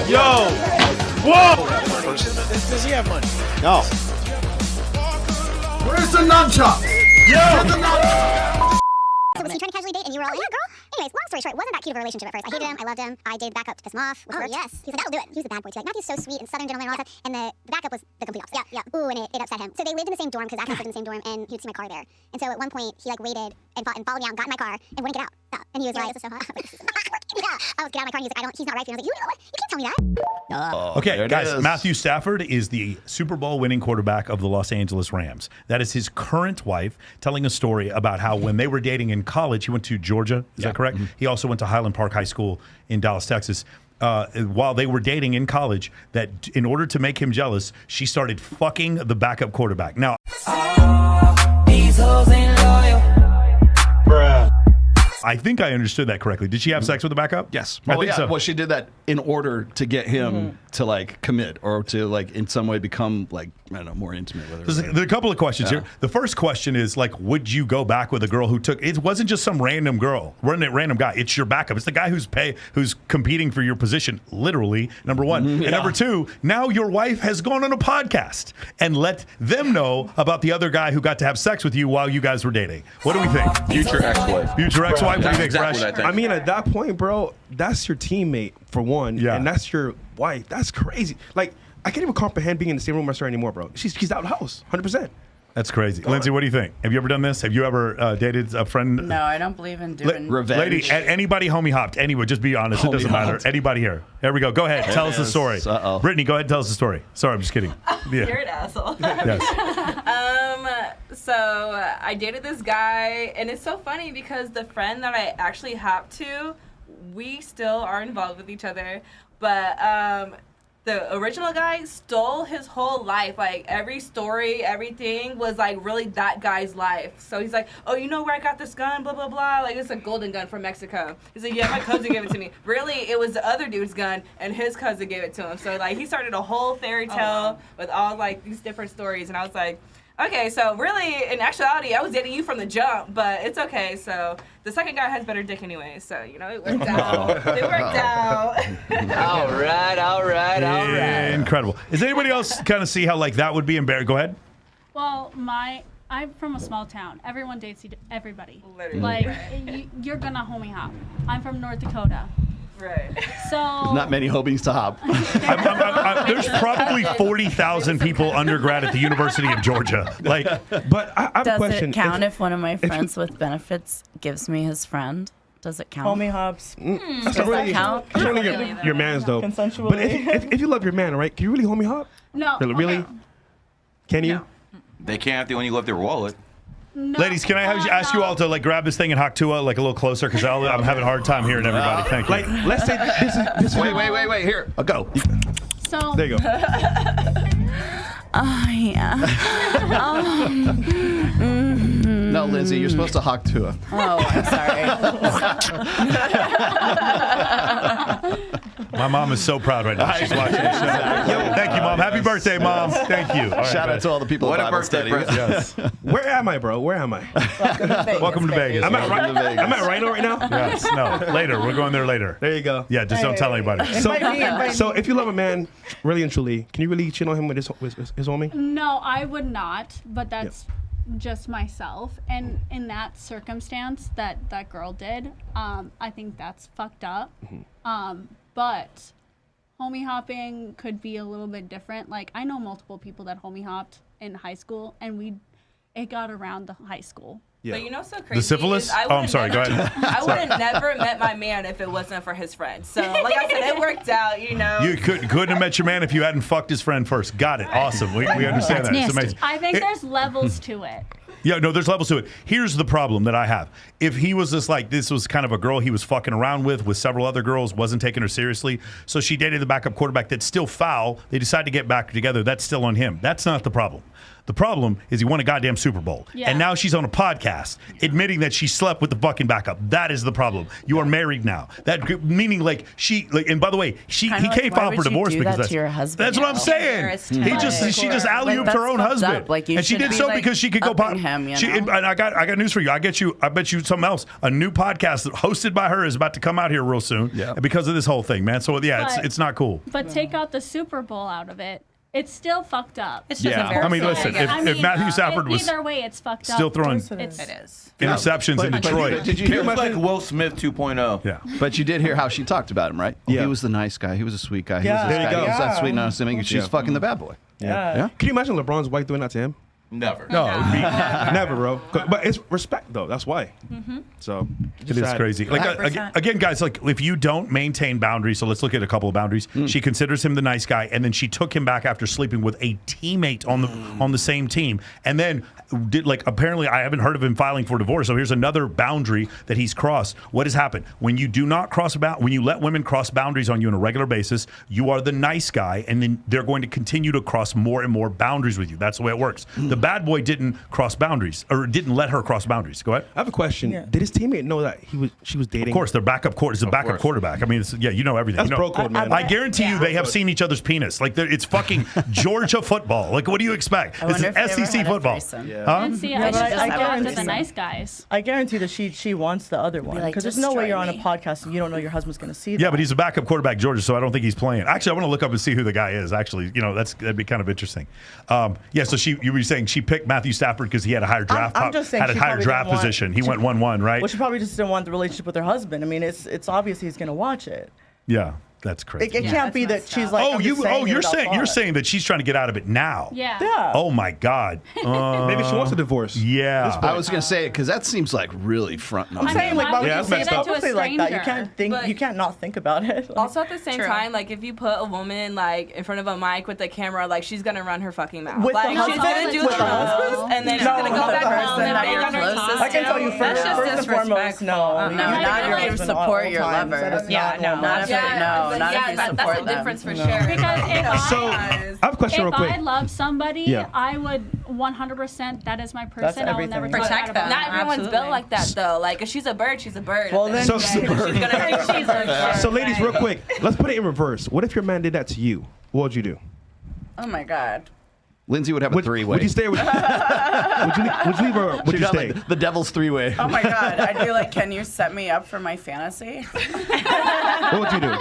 Yo! Whoa! Does he have money? No. Where's the nunchuck? Yo! So was he trying to casually date and you were all like, yeah, girl? Anyways, long story short, it wasn't that cute of a relationship at first. I hated him, I loved him, I did backup to piss him off. Oh, yes. He was like, that'll do it. He was a bad boy too. Like, Matthew's so sweet and southern gentleman and all that stuff. And the backup was the complete opposite. Yeah. Ooh, and it upset him. So they lived in the same dorm because Zach lived in the same dorm and he would see my car there. And so at one point, he like waited and followed me out and got in my car and wouldn't get out. And he was like, this is so hot. I was get out of my car and he was like, he's not right for you. I was like, you know what? You can't tell me that. Okay, guys, Matthew Stafford is the Super Bowl winning quarterback of the Los Angeles Rams. That is his current wife telling a story about how when they were dating in college, he went to Georgia, is that correct? He also went to Highland Park High School in Dallas, Texas. While they were dating in college, that in order to make him jealous, she started fucking the backup quarterback. Now, These hoes ain't loyal. I think I understood that correctly. Did she have sex with the backup? Yes. I think so. Well, she did that in order to get him to like commit or to like in some way become like, I don't know, more intimate with her. There's a couple of questions here. The first question is like, would you go back with a girl who took? It wasn't just some random girl, random guy. It's your backup. It's the guy who's competing for your position, literally. Number one, and number two. Now your wife has gone on a podcast and let them know about the other guy who got to have sex with you while you guys were dating. What do we think? Future ex-wife. Future ex-wife. What do you think, Exactly Fresh? what I think. I mean, at that point, bro, that's your teammate for one, Yeah. and that's your wife. That's crazy. Like, I can't even comprehend being in the same room with her anymore, bro. She's out of the house, 100%. That's crazy. Lindsay, what do you think? Have you ever done this? Have you ever dated a friend? No, I don't believe in doing Revenge. Lady, anybody homie hopped? Anyway, just be honest. It doesn't matter. Anybody here? There we go. Go ahead. Tell us the story. Uh-oh. Brittany, go ahead and tell us the story. Sorry, I'm just kidding. Yeah. You're an asshole. Yes. So I dated this guy, and it's so funny because the friend that I actually hopped to, we still are involved with each other, but the original guy stole his whole life. Like, every story, everything was, like, really that guy's life. So he's like, oh, you know where I got this gun, blah, blah, blah. Like, it's a golden gun from Mexico. He's like, yeah, my cousin gave it to me. Really, it was the other dude's gun, and his cousin gave it to him. So, like, he started a whole fairy tale with all, like, these different stories. And I was like, okay, so really, in actuality, I was dating you from the jump, but it's okay. So the second guy has better dick anyway, so, you know, it worked out. It worked out. All right. Incredible. Does anybody else kind of see how like that would be embarrassing? Go ahead. Well, I'm from a small town. Everyone dates everybody. Literally. Like, you're gonna homie hop. I'm from North Dakota. Right. So Not many homies to hop. There's probably 40,000 people undergrad at the University of Georgia. Like, But I have a Does question. it count if one of my friends with benefits gives me his friend? Does it count? Homie hops. That's Does that count? It's really Really, your man's though. Consensually. But if you love your man, right? Can you really homie hop? no. Really? Okay. Can you? No. They can't if they only left their wallet. No. ladies, can I ask you all to like grab this thing and hock Tua like a little closer because I'm having a hard time hearing everybody. Thank you. Like, let's say this is. Wait. Here. I'll go. So There you go. Oh, yeah. No, Lindsay, you're supposed to hawk to her. Oh, I'm sorry. My mom is so proud right now. She's watching the show. Thank you, Mom. Happy birthday, Mom. Thank you. All right, Shout out to all the people What at a Bible birthday study. present. Yes. Where am I, bro? Where am I? Welcome to Vegas. I'm at Welcome to Vegas. I'm at Rhino right now. Yes. No. Later. We're going there later. There you go. Yeah. Just don't tell anybody. So if you love a man really and truly, can you really cheat on him with his homie? no, I would not. But that's just myself. And in that circumstance that girl did, I think that's fucked up. But homie hopping could be a little bit different. Like, I know multiple people that homie hopped in high school, and it got around the high school. But you know what's so crazy? The syphilis? is I Oh, I'm sorry. Go ahead. I would have never met my man if it wasn't for his friend. So, like I said, it worked out, you know. You couldn't have met your man if you hadn't fucked his friend first. Got it. Awesome. We understand that. It's amazing. I think there's levels to it. Yeah, no, there's levels to it. Here's the problem that I have. If he was just like, this was kind of a girl he was fucking around with several other girls, wasn't taking her seriously, so she dated the backup quarterback that's still foul, they decide to get back together, that's still on him. That's not the problem. The problem is he won a goddamn Super Bowl. Yeah. And now she's on a podcast admitting that she slept with the fucking backup. That is the problem. You are married now. That meaning like she like, and by the way, he can't file for divorce because that's your husband. that's what I'm saying. She just alley-ooped her own husband. Like, you and she did shouldn't so be, because she could go upping him, you know? and I got news for you. I bet you something else. A new podcast hosted by her is about to come out here real soon. Yeah. Because of this whole thing, man. So yeah, But- it's not cool. But take out the Super Bowl out of it. It's still fucked up. It's just Yeah. I mean, listen, if Matthew Stafford was either way, it's fucked up. still throwing It's It is. interceptions in Detroit. Did you He hear? was like Will Smith 2.0. Yeah. But you did hear how she talked about him, right? Oh, Yeah. he was the nice guy. He was a sweet guy. He Yeah. was this There you guy. go. He was that Yeah. sweet and unassuming. And she's fucking the bad boy. Yeah. Can you imagine LeBron's wife doing that to him? Never. No, it would be, Never, bro. But it's respect, though. That's why. So it is crazy. Like 100%. again, guys, like if you don't maintain boundaries, so let's look at a couple of boundaries. She considers him the nice guy, and then she took him back after sleeping with a teammate on the same team, and then did like apparently I haven't heard of him filing for divorce. So here's another boundary that he's crossed. What has happened when you do not cross when you let women cross boundaries on you on a regular basis? You are the nice guy, and then they're going to continue to cross more and more boundaries with you. That's the way it works. The bad boy didn't cross boundaries or didn't let her cross boundaries. Go ahead. I have a question. Yeah. Did his teammate know that she was dating? Of course, their backup quarter is a backup course. quarterback. I mean, you know everything. That's you know, bro code, man. I guarantee you, they have seen each other's penis. Like it's fucking Georgia football. Like, what do you expect? I This wonder is if they ever SEC had a football. threesome. Huh? And see, Yeah, I but should I just go after guarantee- the nice guys. I guarantee that she wants the other one like, because there's no way destroy you're on a me. podcast and you don't know your husband's going to see that. Yeah, but he's a backup quarterback, Georgia, so I don't think he's playing. Actually, I want to look up and see who the guy is. Actually, that'd be kind of interesting. Yeah, so you were saying she picked Matthew Stafford because he had a higher draft, I'm just saying had a she higher probably draft didn't want- position. He went 1-1, right? Well, she probably just didn't want the relationship with her husband. I mean, it's obvious he's going to watch it. Yeah, that's crazy. It can't be that messed she's up. like, Oh, I'm just you're saying that she's trying to get out of it now. Yeah. Yeah. Oh my God. Maybe she wants a divorce. Yeah. I was gonna say it because that seems like really front. I'm saying like, why why would would Yeah, you that's say messed that up. to a stranger like that? You can't think, But- you can't not think about it. Like, Also, at the same True. time, like if you put a woman like in front of a mic with the camera, like she's gonna run her fucking mouth. With the like she's husband? gonna do With the the husband? most, and then she's No, gonna with go the back person home that and you're bang on her closest tongue. I can tell you That's first, just first and foremost, no. No, not your if you husband support all your times. lovers. That is Yeah, not no, normal. not if you- no, not if you that's support the them. difference for No. sure. Because if So I, I have a question if real quick. I love somebody, Yeah. I would 100%. That is my That's person. I will everything. never Protect talk about Not it. everyone's built like that though. Like if she's a bird, she's a bird. Well, At the then- end of the day, she's gonna think she's a bird. So, ladies, real quick, let's put it in reverse. What if your man did that to you? What would you do? Oh my God. Lindsay would have a three-way. Would you stay? Would you leave or would She'd you have, stay? like, the devil's three-way. Oh my God. I'd be like, can you set me up for my fantasy? What would you do?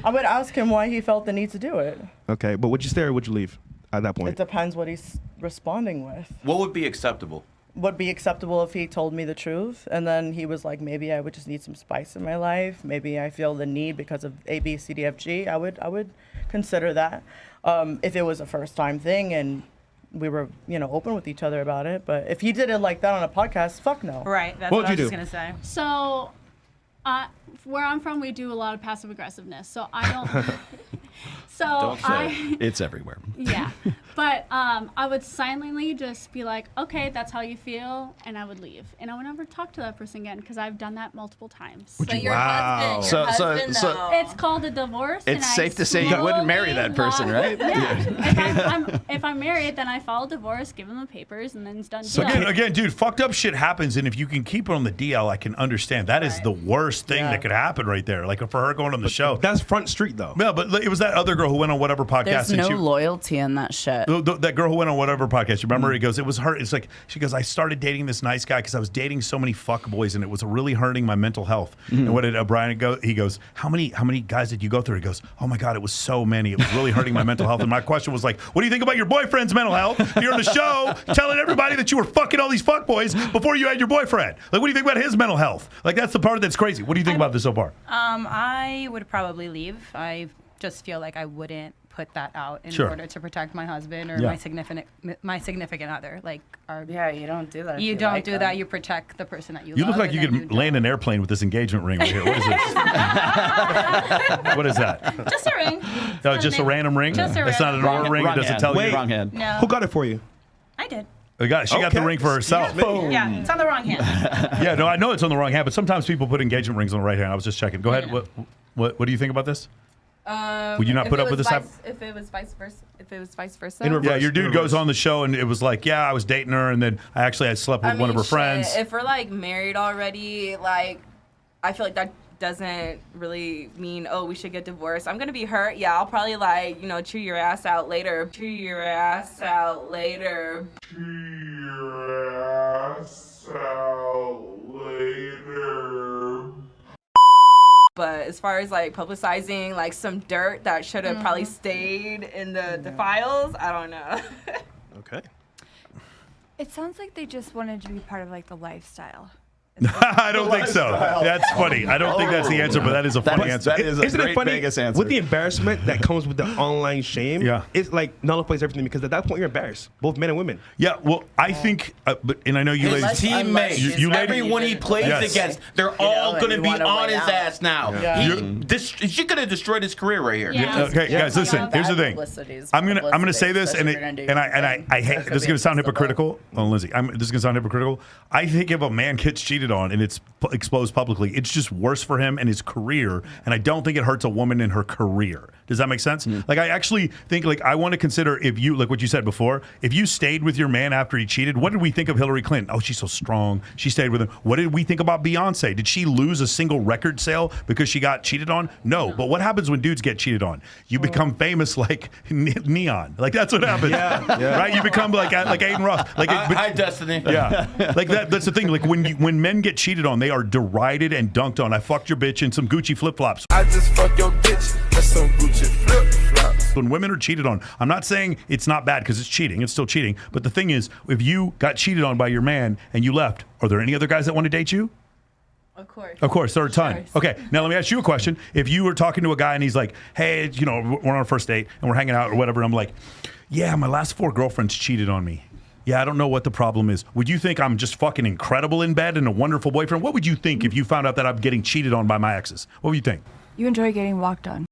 I would ask him why he felt the need to do it. Okay, but would you stay or would you leave at that It point? depends what he's responding with. What would be acceptable? Would be acceptable if he told me the truth and then he was like, maybe I would just need some spice in my life. Maybe I feel the need because of A, B, C, D, F, G. I would consider that. If it was a first time thing and we were, open with each other about it. But if he did it like that on a podcast, fuck no. Right. That's What what, would I you was do? just gonna say. So, where I'm from, we do a lot of passive aggressiveness. So I don't. So Don't say. It's everywhere. yeah, but I would silently just be like, okay, that's how you feel, and I would leave, and I would never talk to that person again because I've done that multiple times. But your Wow. husband, So- It's called a divorce. and It's I safe to say you wouldn't marry that person, slowly right? Yeah. If I'm married, then I file a divorce, give him the papers, and then it's done. So deal. again, dude, fucked up shit happens, and if you can keep it on the DL, I can understand. That is the worst thing that could happen right there. Like for her going on the show. That's front street though. No, but it was that other girl who went on whatever podcast. There's and no she, loyalty in that shit. that girl who went on whatever podcast. You remember? He goes, it was her. It's like she goes, I started dating this nice guy because I was dating so many fuck boys, and it was really hurting my mental health. And what did Brian go? He goes, how many guys did you go through? He goes, oh my God, it was so many. It was really hurting my mental health. And my question was like, what do you think about your boyfriend's mental health? You're on the show telling everybody that you were fucking all these fuck boys before you had your boyfriend. Like, what do you think about his mental health? Like, that's the part that's crazy. What do you think about this so far? I would probably leave. I just feel like I wouldn't put that out in Sure. order to protect my husband or Yeah. my significant other. Like, Yeah, you don't do that. if you don't like do them. that. You protect the person that you You love. look like and you then could land an airplane with this engagement ring right here. What is this? What is that? Just a ring. Oh, just a random ring? Just a It's not an random- Aura ring. It doesn't hand. tell you. Wait. Wrong hand. No. Who got it for you? I did. She got the Okay. ring for herself. Yeah, it's on the wrong hand. Yeah, no, I know it's on the wrong hand, but sometimes people put engagement rings on the right hand. I was just checking. Go ahead. Yeah. What do you think about this? Would you not put up with this? If it was vice versa. If it was vice versa. In reverse. Yeah, your dude goes on the show and it was like, yeah, I was dating her, and then I slept with one of her friends. If we're like married already, like I feel like that doesn't really mean, oh, we should get divorced. I'm gonna be hurt. Yeah, I'll probably like, chew your ass out later. Chew your ass out later. Chew your ass out later. But as far as like publicizing like some dirt that should have probably stayed in the files, I don't know. Okay. It sounds like they just wanted to be part of like the lifestyle. I don't think so. That's funny. I don't think that's the answer, but that is a funny answer. That is a Isn't great it funny? Vegas answer. With the embarrassment that comes with the online shame, it's like nullifies everything because at that point you're embarrassed, both men and women. Yeah, well, I think, and I know you His ladies. teammates, you ladies- everyone he plays against, they're all going to be on his ass now. She could have destroyed his career right here. Okay, guys, listen. Here's the thing. I'm gonna say this, and I hate. This is gonna sound hypocritical. Oh, Lindsay, this is gonna sound hypocritical. I think if a man gets cheated on and it's exposed publicly, it's just worse for him and his career. And I don't think it hurts a woman in her career. Does that make sense? Like, I actually think, like, I want to consider if you, like what you said before, if you stayed with your man after he cheated, what did we think of Hillary Clinton? Oh, she's so strong. She stayed with him. What did we think about Beyonce? Did she lose a single record sale because she got cheated on? No. But what happens when dudes get cheated on? You become famous like Neon. Like, that's what happens. Right? You become like Aiden Ross. Like, hi, Destiny. Yeah. Like, that's the thing. Like, when men get cheated on, they are derided and dunked on. I fucked your bitch in some Gucci flip-flops. I just fucked your bitch. That's some Gucci flip-flops. When women are cheated on, I'm not saying it's not bad because it's cheating. It's still cheating. But the thing is, if you got cheated on by your man and you left, are there any other guys that want to date you? Of course. Of course, there are a ton. Okay, now let me ask you a question. If you were talking to a guy and he's like, hey, we're on our first date and we're hanging out or whatever, and I'm like, yeah, my last 4 girlfriends cheated on me. Yeah, I don't know what the problem is. Would you think I'm just fucking incredible in bed and a wonderful boyfriend? What would you think if you found out that I'm getting cheated on by my exes? What would you think? You enjoy getting walked on.